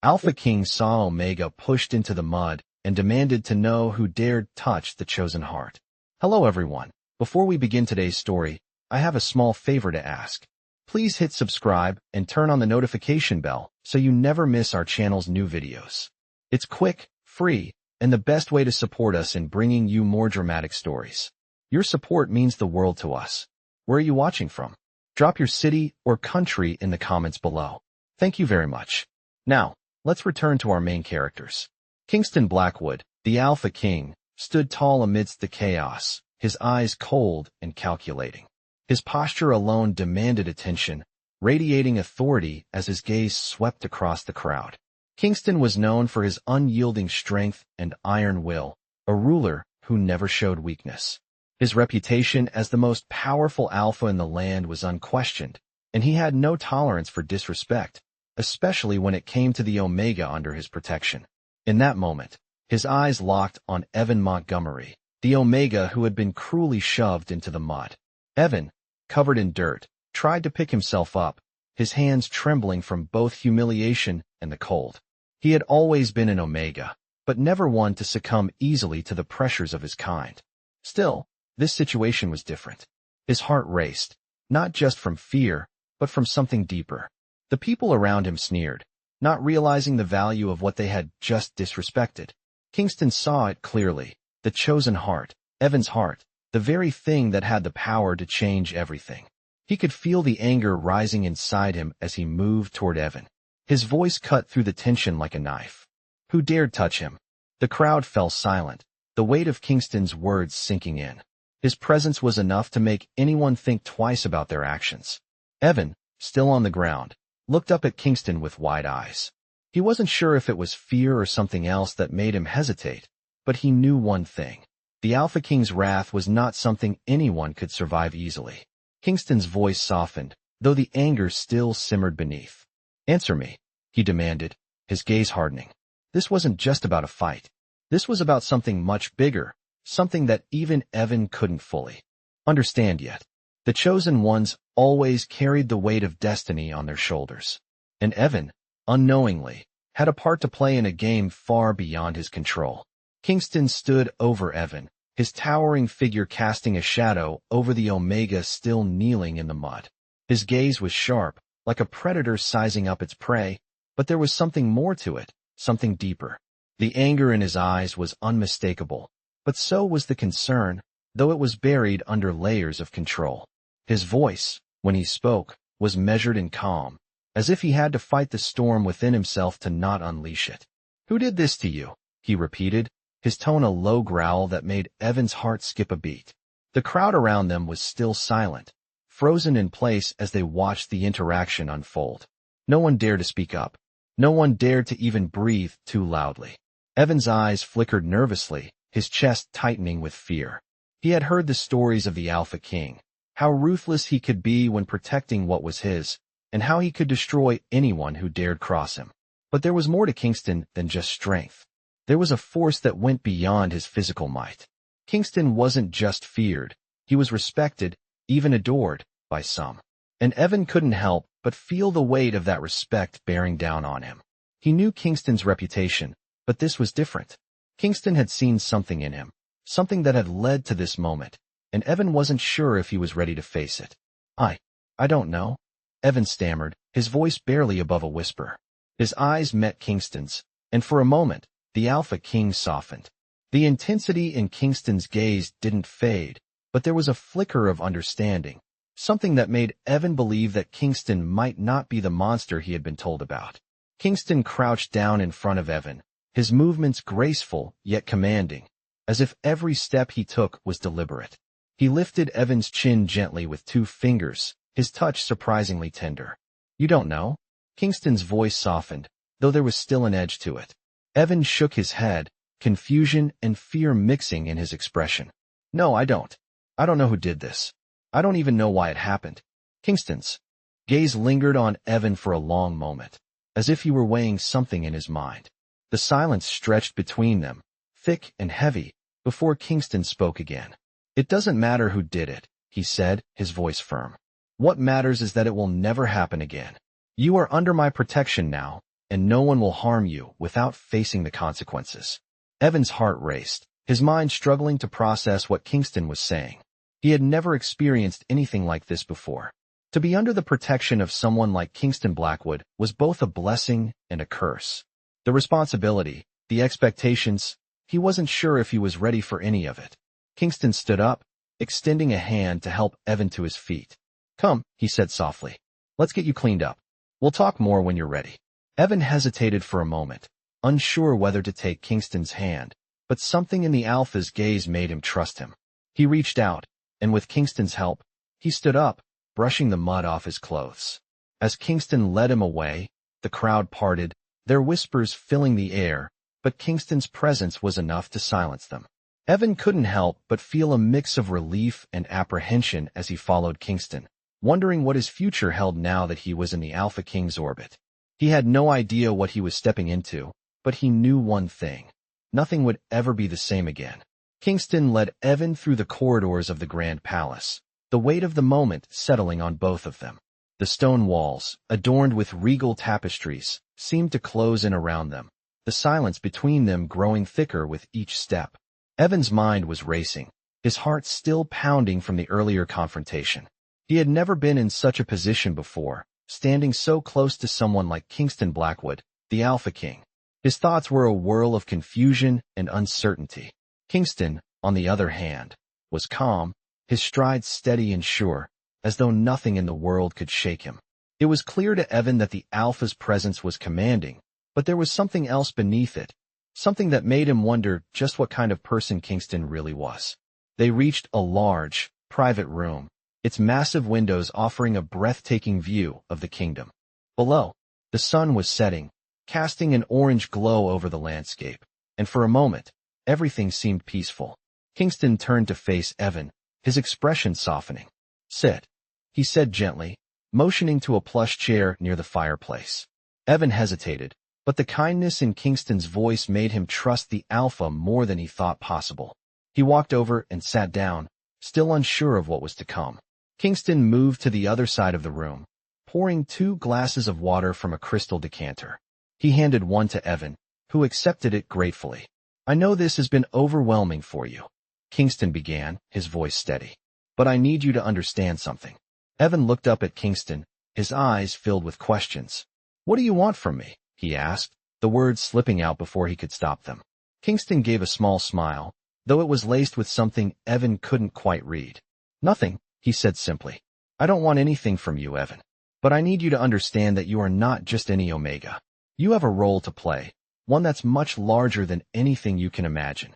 Alpha King saw Omega pushed into the mud and demanded to know who dared touch the chosen heart. Hello everyone. Before we begin today's story, I have a small favor to ask. Please hit subscribe and turn on the notification bell so you never miss our channel's new videos. It's quick, free, and the best way to support us in bringing you more dramatic stories. Your support means the world to us. Where are you watching from? Drop your city or country in the comments below. Thank you very much. Now, let's return to our main characters. Kingston Blackwood, the Alpha King, stood tall amidst the chaos, his eyes cold and calculating. His posture alone demanded attention, radiating authority as his gaze swept across the crowd. Kingston was known for his unyielding strength and iron will, a ruler who never showed weakness. His reputation as the most powerful alpha in the land was unquestioned, and he had no tolerance for disrespect, especially when it came to the Omega under his protection. In that moment, his eyes locked on Evan Montgomery, the Omega who had been cruelly shoved into the mud. Evan, covered in dirt, tried to pick himself up, his hands trembling from both humiliation and the cold. He had always been an Omega, but never one to succumb easily to the pressures of his kind. Still, this situation was different. His heart raced, not just from fear, but from something deeper. The people around him sneered, not realizing the value of what they had just disrespected. Kingston saw it clearly, the chosen heart, Evan's heart, the very thing that had the power to change everything. He could feel the anger rising inside him as he moved toward Evan. His voice cut through the tension like a knife. Who dared touch him? The crowd fell silent, the weight of Kingston's words sinking in. His presence was enough to make anyone think twice about their actions. Evan, still on the ground, looked up at Kingston with wide eyes. He wasn't sure if it was fear or something else that made him hesitate, but he knew one thing. The Alpha King's wrath was not something anyone could survive easily. Kingston's voice softened, though the anger still simmered beneath. Answer me, he demanded, his gaze hardening. This wasn't just about a fight. This was about something much bigger, something that even Evan couldn't fully understand yet. The chosen ones always carried the weight of destiny on their shoulders. And Evan, unknowingly, had a part to play in a game far beyond his control. Kingston stood over Evan, his towering figure casting a shadow over the Omega still kneeling in the mud. His gaze was sharp, like a predator sizing up its prey, but there was something more to it, something deeper. The anger in his eyes was unmistakable, but so was the concern, though it was buried under layers of control. His voice, when he spoke, was measured and calm, as if he had to fight the storm within himself to not unleash it. Who did this to you? He repeated, his tone a low growl that made Evan's heart skip a beat. The crowd around them was still silent, frozen in place as they watched the interaction unfold. No one dared to speak up. No one dared to even breathe too loudly. Evan's eyes flickered nervously, his chest tightening with fear. He had heard the stories of the Alpha King, how ruthless he could be when protecting what was his, and how he could destroy anyone who dared cross him. But there was more to Kingston than just strength. There was a force that went beyond his physical might. Kingston wasn't just feared, he was respected, even adored, by some. And Evan couldn't help but feel the weight of that respect bearing down on him. He knew Kingston's reputation, but this was different. Kingston had seen something in him, something that had led to this moment, and Evan wasn't sure if he was ready to face it. I don't know, Evan stammered, his voice barely above a whisper. His eyes met Kingston's, and for a moment, the Alpha King softened. The intensity in Kingston's gaze didn't fade, but there was a flicker of understanding, something that made Evan believe that Kingston might not be the monster he had been told about. Kingston crouched down in front of Evan, his movements graceful yet commanding, as if every step he took was deliberate. He lifted Evan's chin gently with 2 fingers, his touch surprisingly tender. You don't know? Kingston's voice softened, though there was still an edge to it. Evan shook his head, confusion and fear mixing in his expression. No, I don't. I don't know who did this. I don't even know why it happened. Kingston's gaze lingered on Evan for a long moment, as if he were weighing something in his mind. The silence stretched between them, thick and heavy, before Kingston spoke again. It doesn't matter who did it, he said, his voice firm. What matters is that it will never happen again. You are under my protection now, and no one will harm you without facing the consequences. Evan's heart raced, his mind struggling to process what Kingston was saying. He had never experienced anything like this before. To be under the protection of someone like Kingston Blackwood was both a blessing and a curse. The responsibility, the expectations, he wasn't sure if he was ready for any of it. Kingston stood up, extending a hand to help Evan to his feet. "Come," he said softly. "Let's get you cleaned up. We'll talk more when you're ready." Evan hesitated for a moment, unsure whether to take Kingston's hand, but something in the alpha's gaze made him trust him. He reached out, and with Kingston's help, he stood up, brushing the mud off his clothes. As Kingston led him away, the crowd parted, their whispers filling the air, but Kingston's presence was enough to silence them. Evan couldn't help but feel a mix of relief and apprehension as he followed Kingston, wondering what his future held now that he was in the Alpha King's orbit. He had no idea what he was stepping into, but he knew one thing. Nothing would ever be the same again. Kingston led Evan through the corridors of the Grand Palace, the weight of the moment settling on both of them. The stone walls, adorned with regal tapestries, seemed to close in around them, the silence between them growing thicker with each step. Evan's mind was racing, his heart still pounding from the earlier confrontation. He had never been in such a position before, standing so close to someone like Kingston Blackwood, the Alpha King. His thoughts were a whirl of confusion and uncertainty. Kingston, on the other hand, was calm, his stride steady and sure, as though nothing in the world could shake him. It was clear to Evan that the Alpha's presence was commanding, but there was something else beneath it, something that made him wonder just what kind of person Kingston really was. They reached a large, private room, its massive windows offering a breathtaking view of the kingdom. Below, the sun was setting, casting an orange glow over the landscape, and for a moment, everything seemed peaceful. Kingston turned to face Evan, his expression softening. "Sit," he said gently, motioning to a plush chair near the fireplace. Evan hesitated, but the kindness in Kingston's voice made him trust the Alpha more than he thought possible. He walked over and sat down, still unsure of what was to come. Kingston moved to the other side of the room, pouring 2 glasses of water from a crystal decanter. He handed one to Evan, who accepted it gratefully. "I know this has been overwhelming for you," Kingston began, his voice steady. "But I need you to understand something." Evan looked up at Kingston, his eyes filled with questions. "What do you want from me?" he asked, the words slipping out before he could stop them. Kingston gave a small smile, though it was laced with something Evan couldn't quite read. "Nothing," he said simply. "I don't want anything from you, Evan. But I need you to understand that you are not just any Omega. You have a role to play, one that's much larger than anything you can imagine."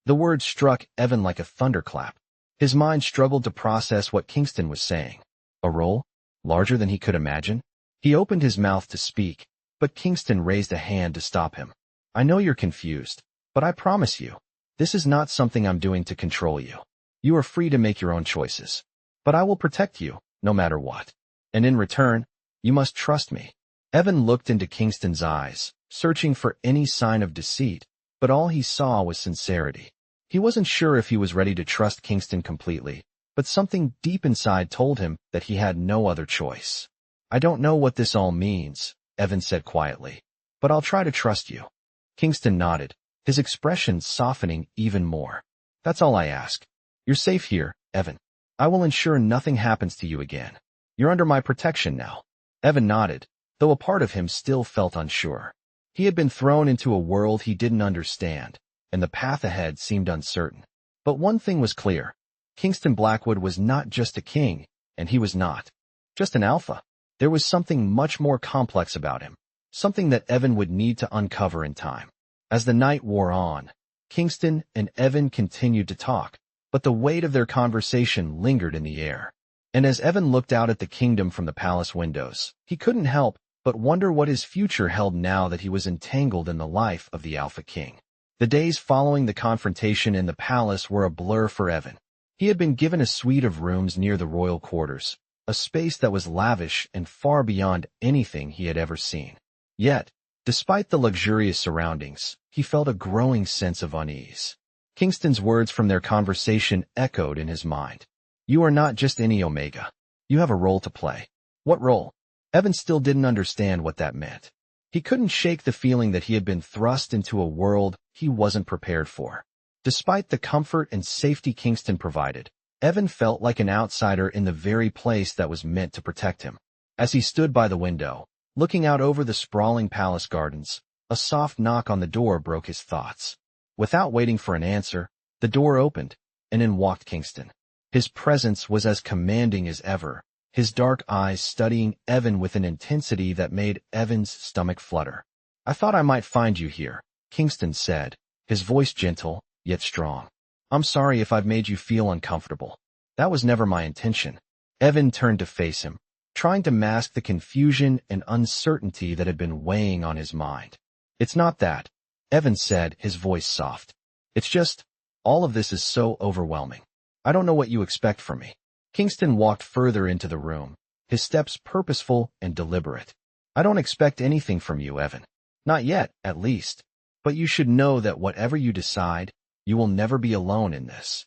The words struck Evan like a thunderclap. His mind struggled to process what Kingston was saying. A role? Larger than he could imagine? He opened his mouth to speak, but Kingston raised a hand to stop him. "I know you're confused, but I promise you, this is not something I'm doing to control you. You are free to make your own choices. But I will protect you, no matter what. And in return, you must trust me." Evan looked into Kingston's eyes, searching for any sign of deceit, but all he saw was sincerity. He wasn't sure if he was ready to trust Kingston completely, but something deep inside told him that he had no other choice. "I don't know what this all means," Evan said quietly, "but I'll try to trust you." Kingston nodded, his expression softening even more. "That's all I ask. You're safe here, Evan. I will ensure nothing happens to you again. You're under my protection now." Evan nodded, though a part of him still felt unsure. He had been thrown into a world he didn't understand, and the path ahead seemed uncertain. But one thing was clear. Kingston Blackwood was not just a king, and he was not just an alpha. There was something much more complex about him, something that Evan would need to uncover in time. As the night wore on, Kingston and Evan continued to talk, but the weight of their conversation lingered in the air. And as Evan looked out at the kingdom from the palace windows, he couldn't help but wonder what his future held now that he was entangled in the life of the Alpha King. The days following the confrontation in the palace were a blur for Evan. He had been given a suite of rooms near the royal quarters, a space that was lavish and far beyond anything he had ever seen. Yet, despite the luxurious surroundings, he felt a growing sense of unease. Kingston's words from their conversation echoed in his mind. "You are not just any Omega. You have a role to play." What role? Evan still didn't understand what that meant. He couldn't shake the feeling that he had been thrust into a world he wasn't prepared for. Despite the comfort and safety Kingston provided, Evan felt like an outsider in the very place that was meant to protect him. As he stood by the window, looking out over the sprawling palace gardens, a soft knock on the door broke his thoughts. Without waiting for an answer, the door opened, and in walked Kingston. His presence was as commanding as ever, his dark eyes studying Evan with an intensity that made Evan's stomach flutter. "I thought I might find you here," Kingston said, his voice gentle, yet strong. "I'm sorry if I've made you feel uncomfortable. That was never my intention." Evan turned to face him, trying to mask the confusion and uncertainty that had been weighing on his mind. "It's not that," Evan said, his voice soft. "It's just, all of this is so overwhelming. I don't know what you expect from me." Kingston walked further into the room, his steps purposeful and deliberate. "I don't expect anything from you, Evan. Not yet, at least. But you should know that whatever you decide, you will never be alone in this."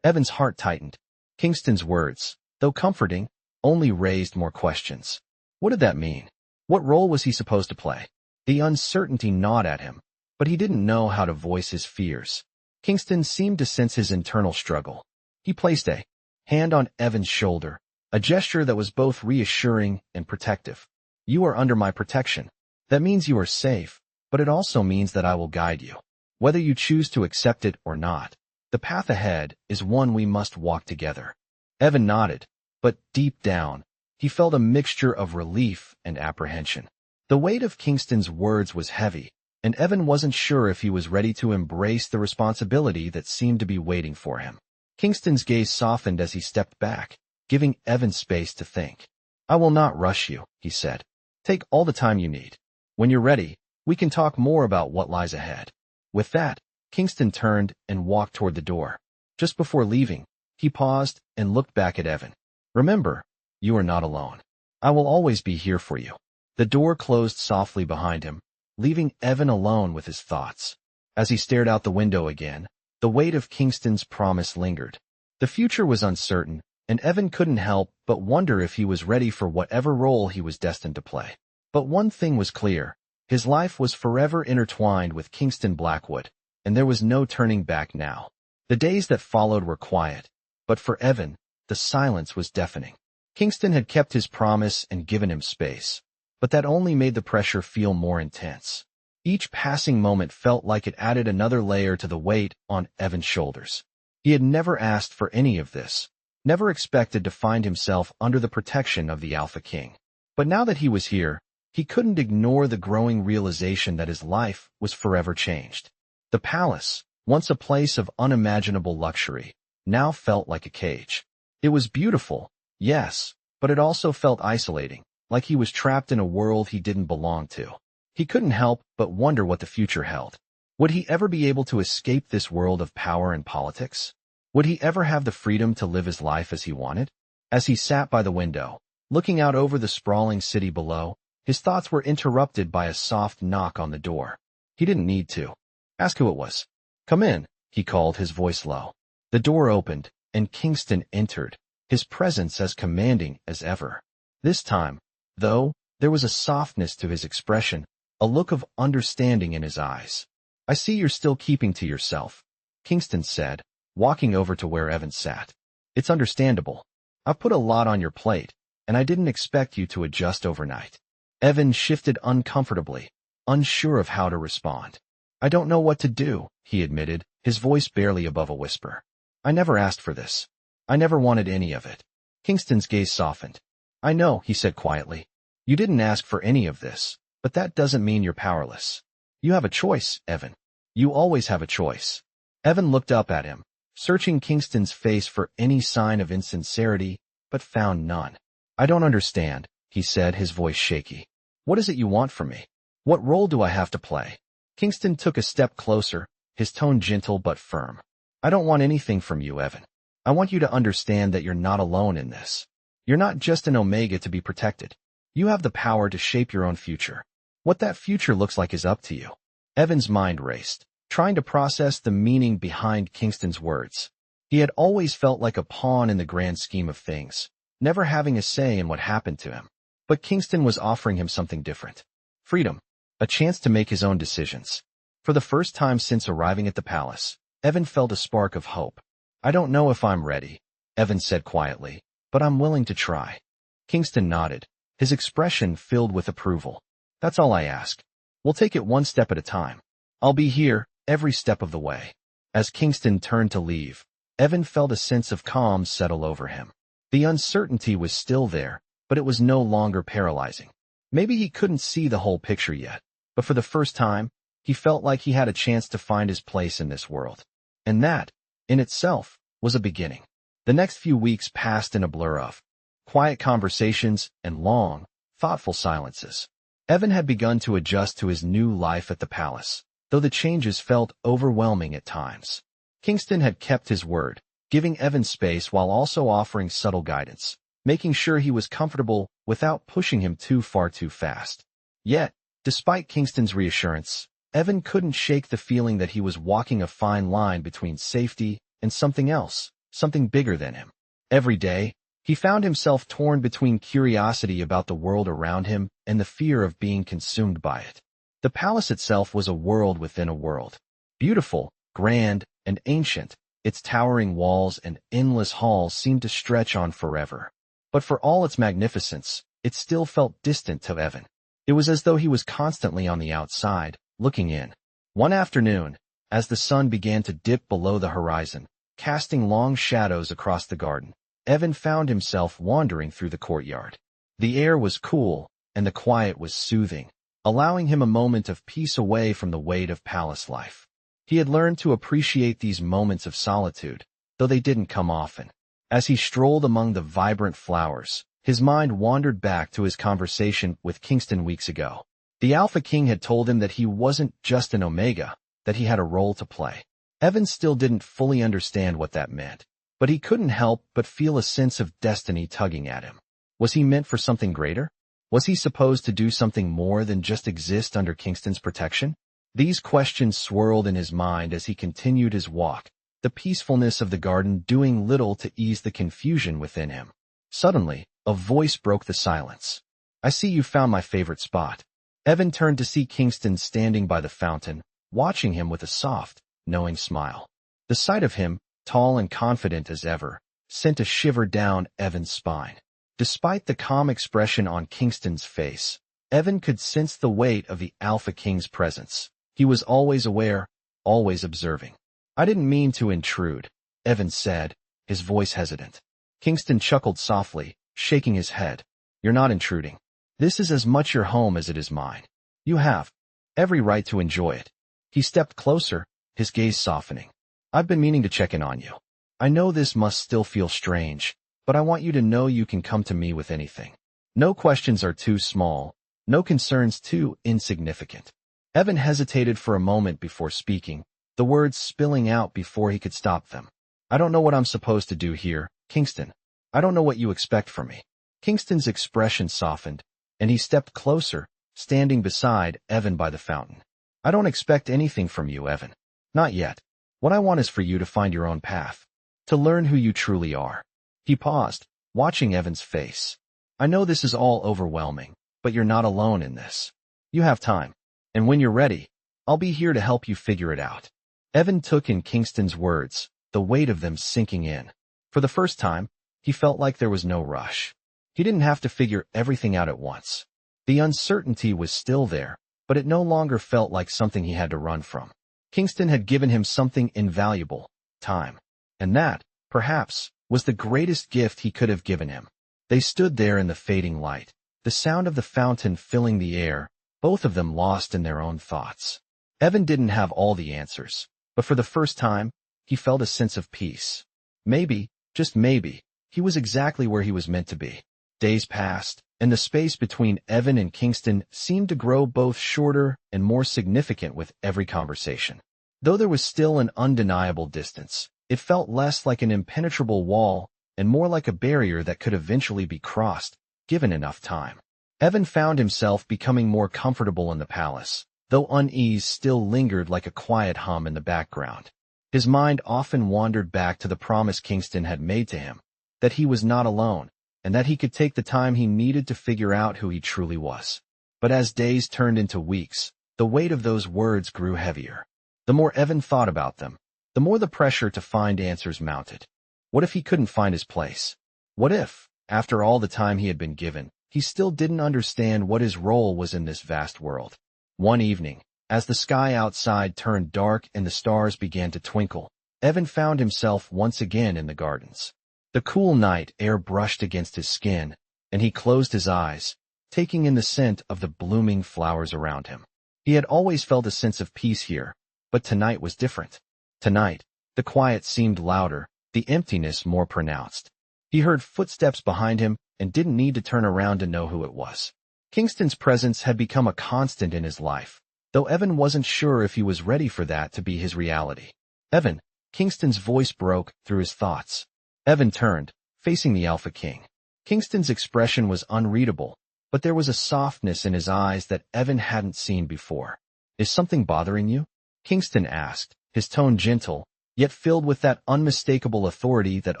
Evan's heart tightened. Kingston's words, though comforting, only raised more questions. What did that mean? What role was he supposed to play? The uncertainty gnawed at him, but he didn't know how to voice his fears. Kingston seemed to sense his internal struggle. He placed a hand on Evan's shoulder, a gesture that was both reassuring and protective. "You are under my protection. That means you are safe, but it also means that I will guide you, whether you choose to accept it or not. The path ahead is one we must walk together." Evan nodded, but deep down, he felt a mixture of relief and apprehension. The weight of Kingston's words was heavy, and Evan wasn't sure if he was ready to embrace the responsibility that seemed to be waiting for him. Kingston's gaze softened as he stepped back, giving Evan space to think. "I will not rush you," he said. "Take all the time you need. When you're ready, we can talk more about what lies ahead." With that, Kingston turned and walked toward the door. Just before leaving, he paused and looked back at Evan. "Remember, you are not alone. I will always be here for you." The door closed softly behind him, leaving Evan alone with his thoughts. As he stared out the window again, the weight of Kingston's promise lingered. The future was uncertain, and Evan couldn't help but wonder if he was ready for whatever role he was destined to play. But one thing was clear. His life was forever intertwined with Kingston Blackwood, and there was no turning back now. The days that followed were quiet, but for Evan, the silence was deafening. Kingston had kept his promise and given him space, but that only made the pressure feel more intense. Each passing moment felt like it added another layer to the weight on Evan's shoulders. He had never asked for any of this, never expected to find himself under the protection of the Alpha King. But now that he was here, he couldn't ignore the growing realization that his life was forever changed. The palace, once a place of unimaginable luxury, now felt like a cage. It was beautiful, yes, but it also felt isolating, like he was trapped in a world he didn't belong to. He couldn't help but wonder what the future held. Would he ever be able to escape this world of power and politics? Would he ever have the freedom to live his life as he wanted? As he sat by the window, looking out over the sprawling city below, his thoughts were interrupted by a soft knock on the door. He didn't need to ask who it was. "Come in," he called, his voice low. The door opened, and Kingston entered, his presence as commanding as ever. This time, though, there was a softness to his expression, a look of understanding in his eyes. "I see you're still keeping to yourself," Kingston said, walking over to where Evan sat. "It's understandable. I've put a lot on your plate, and I didn't expect you to adjust overnight." Evan shifted uncomfortably, unsure of how to respond. "I don't know what to do," he admitted, his voice barely above a whisper. "I never asked for this. I never wanted any of it." Kingston's gaze softened. "I know," he said quietly. "You didn't ask for any of this, but that doesn't mean you're powerless. You have a choice, Evan. You always have a choice." Evan looked up at him, searching Kingston's face for any sign of insincerity, but found none. "I don't understand," he said, his voice shaky. "What is it you want from me? What role do I have to play?" Kingston took a step closer, his tone gentle but firm. "I don't want anything from you, Evan. I want you to understand that you're not alone in this. You're not just an Omega to be protected. You have the power to shape your own future. What that future looks like is up to you." Evan's mind raced, trying to process the meaning behind Kingston's words. He had always felt like a pawn in the grand scheme of things, never having a say in what happened to him. But Kingston was offering him something different. Freedom. a chance to make his own decisions. For the first time since arriving at the palace, Evan felt a spark of hope. I don't know if I'm ready, Evan said quietly, but I'm willing to try. Kingston nodded, his expression filled with approval. That's all I ask. We'll take it one step at a time. I'll be here, every step of the way. As Kingston turned to leave, Evan felt a sense of calm settle over him. The uncertainty was still there, but it was no longer paralyzing. Maybe he couldn't see the whole picture yet, but for the first time, he felt like he had a chance to find his place in this world. And that, in itself, was a beginning. The next few weeks passed in a blur of quiet conversations and long, thoughtful silences. Evan had begun to adjust to his new life at the palace, though the changes felt overwhelming at times. Kingston had kept his word, giving Evan space while also offering subtle guidance, making sure he was comfortable without pushing him too far too fast. Yet, despite Kingston's reassurance, Evan couldn't shake the feeling that he was walking a fine line between safety and something else, something bigger than him. Every day, he found himself torn between curiosity about the world around him and the fear of being consumed by it. The palace itself was a world within a world. Beautiful, grand, and ancient, its towering walls and endless halls seemed to stretch on forever. But for all its magnificence, it still felt distant to Evan. It was as though he was constantly on the outside, looking in. One afternoon, as the sun began to dip below the horizon, casting long shadows across the garden, Evan found himself wandering through the courtyard. The air was cool, and the quiet was soothing, allowing him a moment of peace away from the weight of palace life. He had learned to appreciate these moments of solitude, though they didn't come often. As he strolled among the vibrant flowers, his mind wandered back to his conversation with Kingston weeks ago. The Alpha King had told him that he wasn't just an Omega, that he had a role to play. Evan still didn't fully understand what that meant, but he couldn't help but feel a sense of destiny tugging at him. Was he meant for something greater? Was he supposed to do something more than just exist under Kingston's protection? These questions swirled in his mind as he continued his walk, the peacefulness of the garden doing little to ease the confusion within him. Suddenly, a voice broke the silence. I see you found my favorite spot. Evan turned to see Kingston standing by the fountain, watching him with a soft, knowing smile. The sight of him, tall and confident as ever, sent a shiver down Evan's spine. Despite the calm expression on Kingston's face, Evan could sense the weight of the Alpha King's presence. He was always aware, always observing. I didn't mean to intrude, Evan said, his voice hesitant. Kingston chuckled softly, shaking his head. You're not intruding. This is as much your home as it is mine. You have every right to enjoy it. He stepped closer, his gaze softening. I've been meaning to check in on you. I know this must still feel strange, but I want you to know you can come to me with anything. No questions are too small, no concerns too insignificant. Evan hesitated for a moment before speaking, the words spilling out before he could stop them. I don't know what I'm supposed to do here, Kingston. I don't know what you expect from me. Kingston's expression softened, and he stepped closer, standing beside Evan by the fountain. I don't expect anything from you, Evan. Not yet. What I want is for you to find your own path, to learn who you truly are. He paused, watching Evan's face. I know this is all overwhelming, but you're not alone in this. You have time, and when you're ready, I'll be here to help you figure it out. Evan took in Kingston's words, the weight of them sinking in. For the first time, he felt like there was no rush. He didn't have to figure everything out at once. The uncertainty was still there, but it no longer felt like something he had to run from. Kingston had given him something invaluable, time. And that, perhaps, was the greatest gift he could have given him. They stood there in the fading light, the sound of the fountain filling the air, both of them lost in their own thoughts. Evan didn't have all the answers, but for the first time, he felt a sense of peace. Maybe, just maybe, he was exactly where he was meant to be. Days passed, and the space between Evan and Kingston seemed to grow both shorter and more significant with every conversation. Though there was still an undeniable distance, it felt less like an impenetrable wall and more like a barrier that could eventually be crossed, given enough time. Evan found himself becoming more comfortable in the palace, though unease still lingered like a quiet hum in the background. His mind often wandered back to the promise Kingston had made to him, that he was not alone, and that he could take the time he needed to figure out who he truly was. But as days turned into weeks, The weight of those words grew heavier. The more Evan thought about them, the more the pressure to find answers mounted. What if he couldn't find his place? What if, after all the time he had been given, he still didn't understand what his role was in this vast world? One evening, as the sky outside turned dark and the stars began to twinkle, Evan found himself once again in the gardens. The cool night air brushed against his skin, and he closed his eyes, taking in the scent of the blooming flowers around him. He had always felt a sense of peace here, but tonight was different. Tonight, the quiet seemed louder, the emptiness more pronounced. He heard footsteps behind him and didn't need to turn around to know who it was. Kingston's presence had become a constant in his life, though Evan wasn't sure if he was ready for that to be his reality. Evan, Kingston's voice broke through his thoughts. Evan turned, facing the Alpha King. Kingston's expression was unreadable, but there was a softness in his eyes that Evan hadn't seen before. "Is something bothering you?" Kingston asked, his tone gentle, yet filled with that unmistakable authority that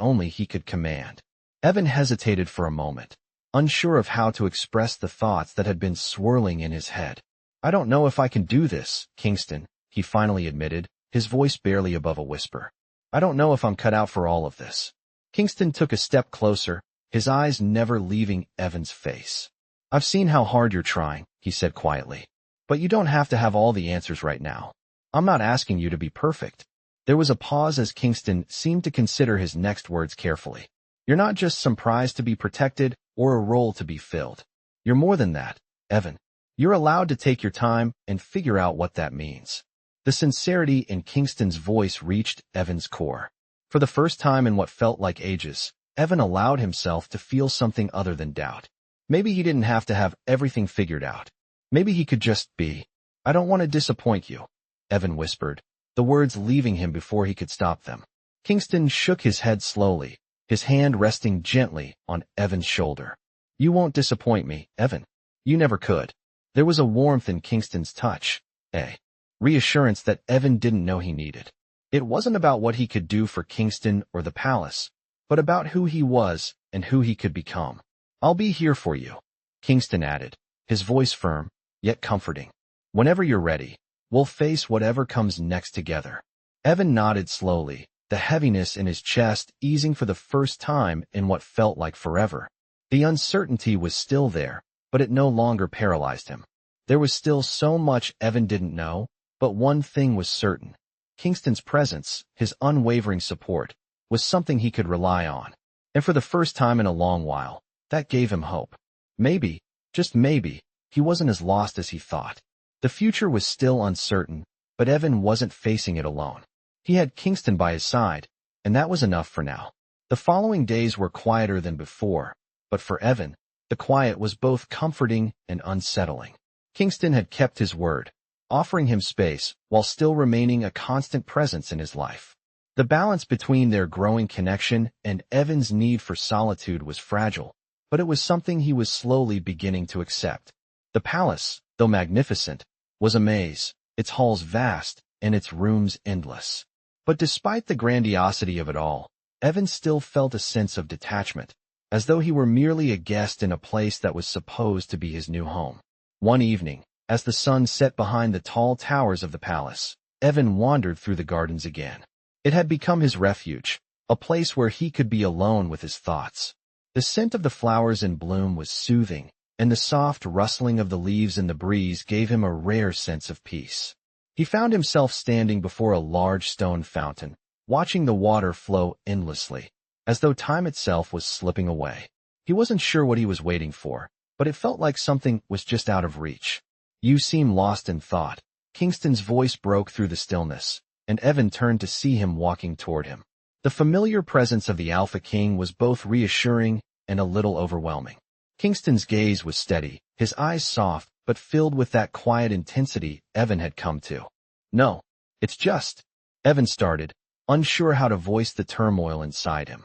only he could command. Evan hesitated for a moment, unsure of how to express the thoughts that had been swirling in his head. "I don't know if I can do this, Kingston," he finally admitted, his voice barely above a whisper. "I don't know if I'm cut out for all of this." Kingston took a step closer, his eyes never leaving Evan's face. "I've seen how hard you're trying," he said quietly. "But you don't have to have all the answers right now. I'm not asking you to be perfect." There was a pause as Kingston seemed to consider his next words carefully. "You're not just some prize to be protected or a role to be filled. You're more than that, Evan. You're allowed to take your time and figure out what that means." The sincerity in Kingston's voice reached Evan's core. For the first time in what felt like ages, Evan allowed himself to feel something other than doubt. Maybe he didn't have to have everything figured out. Maybe he could just be. "I don't want to disappoint you," Evan whispered, the words leaving him before he could stop them. Kingston shook his head slowly, his hand resting gently on Evan's shoulder. "You won't disappoint me, Evan. You never could." There was a warmth in Kingston's touch, a reassurance that Evan didn't know he needed. It wasn't about what he could do for Kingston or the palace, but about who he was and who he could become. "I'll be here for you," Kingston added, his voice firm, yet comforting. "Whenever you're ready, we'll face whatever comes next together." Evan nodded slowly, the heaviness in his chest easing for the first time in what felt like forever. The uncertainty was still there, but it no longer paralyzed him. There was still so much Evan didn't know, but one thing was certain. Kingston's presence, his unwavering support, was something he could rely on. And for the first time in a long while, that gave him hope. Maybe, just maybe, he wasn't as lost as he thought. The future was still uncertain, but Evan wasn't facing it alone. He had Kingston by his side, and that was enough for now. The following days were quieter than before, but for Evan, the quiet was both comforting and unsettling. Kingston had kept his word, offering him space while still remaining a constant presence in his life. The balance between their growing connection and Evan's need for solitude was fragile, but it was something he was slowly beginning to accept. The palace, though magnificent, was a maze, its halls vast and its rooms endless. But despite the grandiosity of it all, Evan still felt a sense of detachment, as though he were merely a guest in a place that was supposed to be his new home. One evening, as the sun set behind the tall towers of the palace, Evan wandered through the gardens again. It had become his refuge, a place where he could be alone with his thoughts. The scent of the flowers in bloom was soothing, and the soft rustling of the leaves in the breeze gave him a rare sense of peace. He found himself standing before a large stone fountain, watching the water flow endlessly, as though time itself was slipping away. He wasn't sure what he was waiting for, but it felt like something was just out of reach. "You seem lost in thought." Kingston's voice broke through the stillness, and Evan turned to see him walking toward him. The familiar presence of the Alpha King was both reassuring and a little overwhelming. Kingston's gaze was steady, his eyes soft, but filled with that quiet intensity Evan had come to. "No, it's just," Evan started, unsure how to voice the turmoil inside him.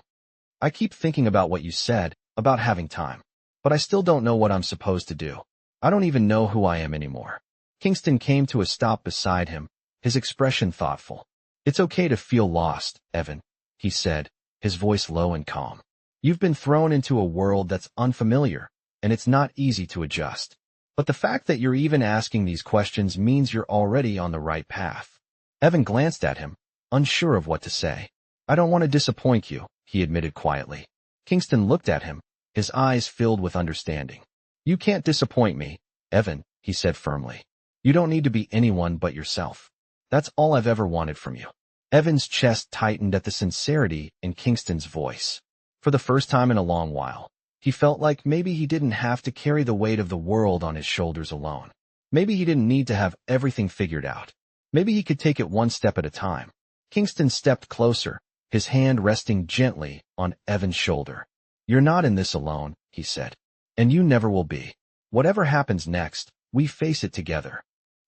"I keep thinking about what you said, about having time. But I still don't know what I'm supposed to do. I don't even know who I am anymore." Kingston came to a stop beside him, his expression thoughtful. "It's okay to feel lost, Evan," he said, his voice low and calm. "You've been thrown into a world that's unfamiliar, and it's not easy to adjust. But the fact that you're even asking these questions means you're already on the right path. Evan glanced at him, unsure of what to say. I don't want to disappoint you, he admitted quietly. Kingston looked at him, his eyes filled with understanding. You can't disappoint me, Evan, he said firmly. You don't need to be anyone but yourself. That's all I've ever wanted from you. Evan's chest tightened at the sincerity in Kingston's voice. For the first time in a long while, he felt like maybe he didn't have to carry the weight of the world on his shoulders alone. Maybe he didn't need to have everything figured out. Maybe he could take it one step at a time. Kingston stepped closer, his hand resting gently on Evan's shoulder. You're not in this alone, he said. And you never will be. Whatever happens next, we face it together.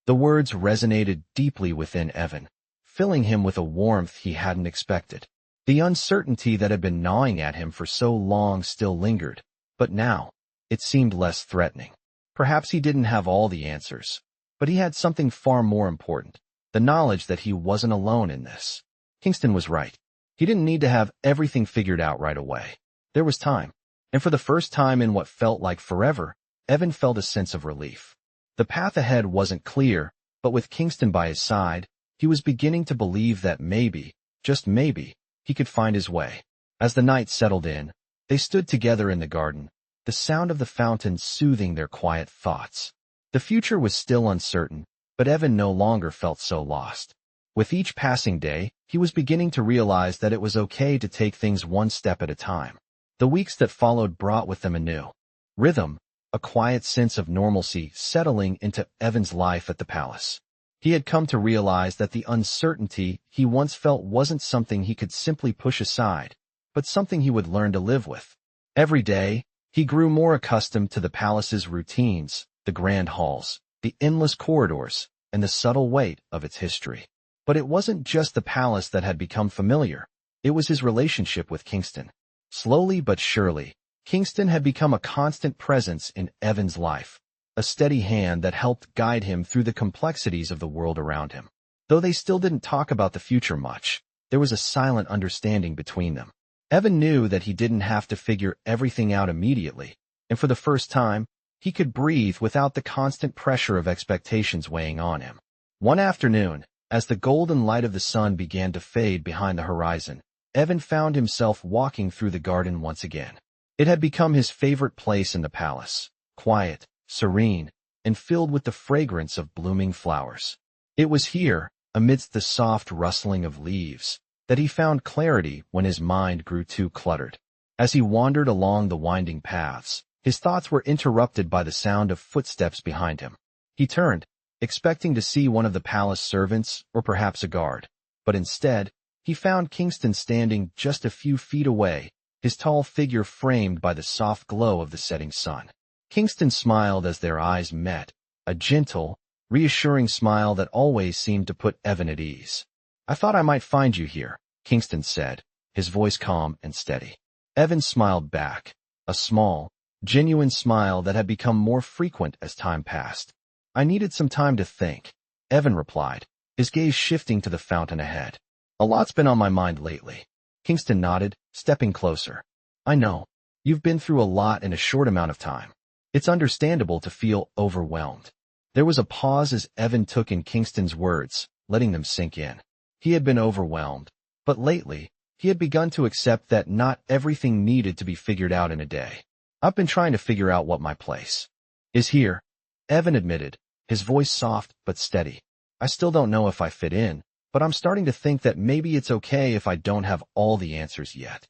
The words resonated deeply within Evan, filling him with a warmth he hadn't expected. The uncertainty that had been gnawing at him for so long still lingered, but now, it seemed less threatening. Perhaps he didn't have all the answers, but he had something far more important, the knowledge that he wasn't alone in this. Kingston was right. He didn't need to have everything figured out right away. There was time, and for the first time in what felt like forever, Evan felt a sense of relief. The path ahead wasn't clear, but with Kingston by his side, he was beginning to believe that maybe, just maybe, he could find his way. As the night settled in, they stood together in the garden, the sound of the fountain soothing their quiet thoughts. The future was still uncertain, but Evan no longer felt so lost. With each passing day, he was beginning to realize that it was okay to take things one step at a time. The weeks that followed brought with them a new rhythm, a quiet sense of normalcy settling into Evan's life at the palace. He had come to realize that the uncertainty he once felt wasn't something he could simply push aside, but something he would learn to live with. Every day, he grew more accustomed to the palace's routines, the grand halls, the endless corridors, and the subtle weight of its history. But it wasn't just the palace that had become familiar. It was his relationship with Kingston. Slowly but surely, Kingston had become a constant presence in Evan's life, a steady hand that helped guide him through the complexities of the world around him. Though they still didn't talk about the future much, there was a silent understanding between them. Evan knew that he didn't have to figure everything out immediately, and for the first time, he could breathe without the constant pressure of expectations weighing on him. One afternoon, as the golden light of the sun began to fade behind the horizon, Evan found himself walking through the garden once again. It had become his favorite place in the palace, quiet, serene, and filled with the fragrance of blooming flowers. It was here, amidst the soft rustling of leaves, that he found clarity when his mind grew too cluttered. As he wandered along the winding paths, his thoughts were interrupted by the sound of footsteps behind him. He turned, expecting to see one of the palace servants or perhaps a guard, but instead, he found Kingston standing just a few feet away, his tall figure framed by the soft glow of the setting sun. Kingston smiled as their eyes met, a gentle, reassuring smile that always seemed to put Evan at ease. I thought I might find you here, Kingston said, his voice calm and steady. Evan smiled back, a small, genuine smile that had become more frequent as time passed. I needed some time to think, Evan replied, his gaze shifting to the fountain ahead. A lot's been on my mind lately. Kingston nodded, stepping closer. I know. You've been through a lot in a short amount of time. It's understandable to feel overwhelmed. There was a pause as Evan took in Kingston's words, letting them sink in. He had been overwhelmed, but lately, he had begun to accept that not everything needed to be figured out in a day. I've been trying to figure out what my place is here, Evan admitted, his voice soft but steady. I still don't know if I fit in, but I'm starting to think that maybe it's okay if I don't have all the answers yet.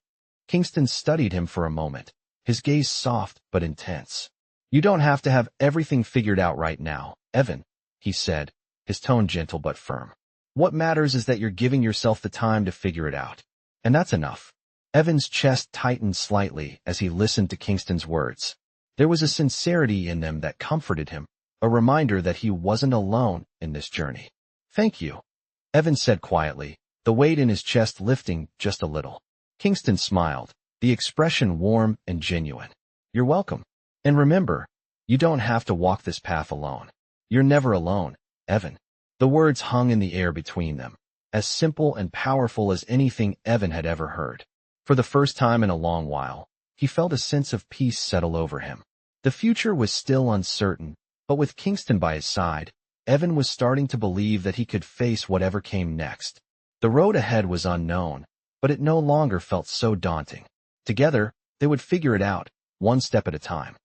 Kingston studied him for a moment, his gaze soft but intense. You don't have to have everything figured out right now, Evan, he said, his tone gentle but firm. What matters is that you're giving yourself the time to figure it out. And that's enough. Evan's chest tightened slightly as he listened to Kingston's words. There was a sincerity in them that comforted him, a reminder that he wasn't alone in this journey. Thank you, Evan said quietly, the weight in his chest lifting just a little. Kingston smiled, the expression warm and genuine. You're welcome. And remember, you don't have to walk this path alone. You're never alone, Evan. The words hung in the air between them, as simple and powerful as anything Evan had ever heard. For the first time in a long while, he felt a sense of peace settle over him. The future was still uncertain, But with Kingston by his side, Evan was starting to believe that he could face whatever came next. The road ahead was unknown, but it no longer felt so daunting. Together, they would figure it out, one step at a time.